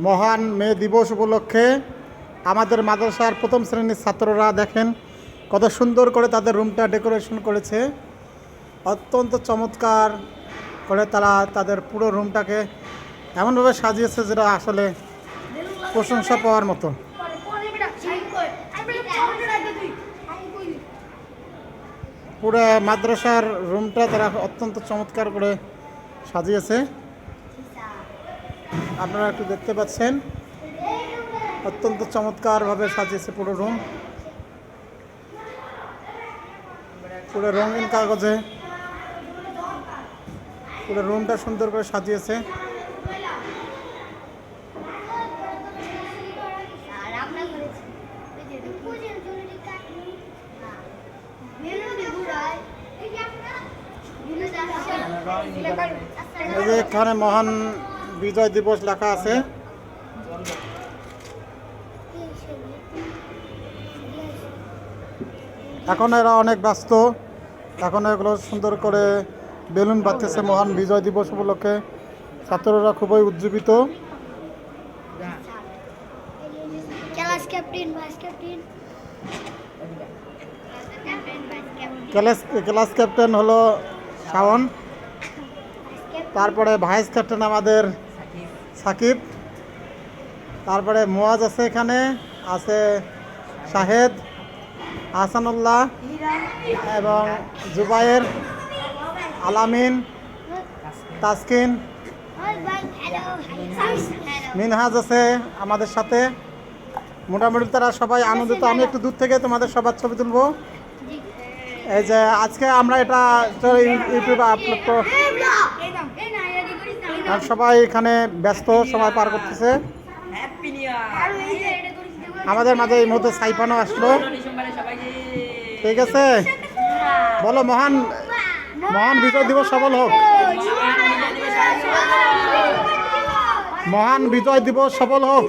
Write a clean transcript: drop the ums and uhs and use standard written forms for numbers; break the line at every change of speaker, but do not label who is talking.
মহান মে দিবস উপলক্ষে আমাদের মাদ্রাসার প্রথম শ্রেণীর ছাত্ররা দেখেন কত সুন্দর করে তাদের রুমটা ডেকোরেশন করেছে। অত্যন্ত চমৎকার করে তারা তাদের পুরো রুমটাকে এমনভাবে সাজিয়েছে যেটা আসলে প্রশংসা পাওয়ার মতো। পুরো মাদ্রাসার রুমটা তারা অত্যন্ত চমৎকার করে সাজিয়েছে। আপনারা একটু দেখতে পাচ্ছেন অত্যন্ত চমৎকারভাবে সাজিয়েছে পুরো রুম, পুরো রঙিন কাগজে পুরো রুমটা সুন্দর করে সাজিয়েছে। এই যে এখানে মহান বিজয় দিবস লেখা আছে। এখন এরা অনেক ব্যস্ত, এখন এগুলো সুন্দর করে বেলুন বাঁধতেছে মহান বিজয় দিবস উপলক্ষে। ছাত্ররা খুবই উজ্জীবিত। ক্লাস ক্যাপ্টেন হলো শাওন, তারপরে ভাইস ক্যাপ্টেন আমাদের সাকিব, তারপরে মুয়াজ আছে, এখানে আছে শাহেদ, আহসানুল্লাহ এবং জুবায়ের, আলামিন, তাসকিন, মিনহাজ আছে আমাদের সাথে। মোটামুটি তারা সবাই আনন্দিত। আমি একটু দূর থেকে তোমাদের সবার ছবি তুলবো। এই যে আজকে আমরা এটা ইউটিউবে আপলোড করব, আর সবাই এখানে ব্যস্ত সময় পার করতেছে। আমাদের মাঝে এই মুহূর্তে সাইফানও আসলো। ঠিক আছে, বলো মহান মহান বিজয় দিবস সফল হোক। মহান বিজয় দিবস সফল হোক।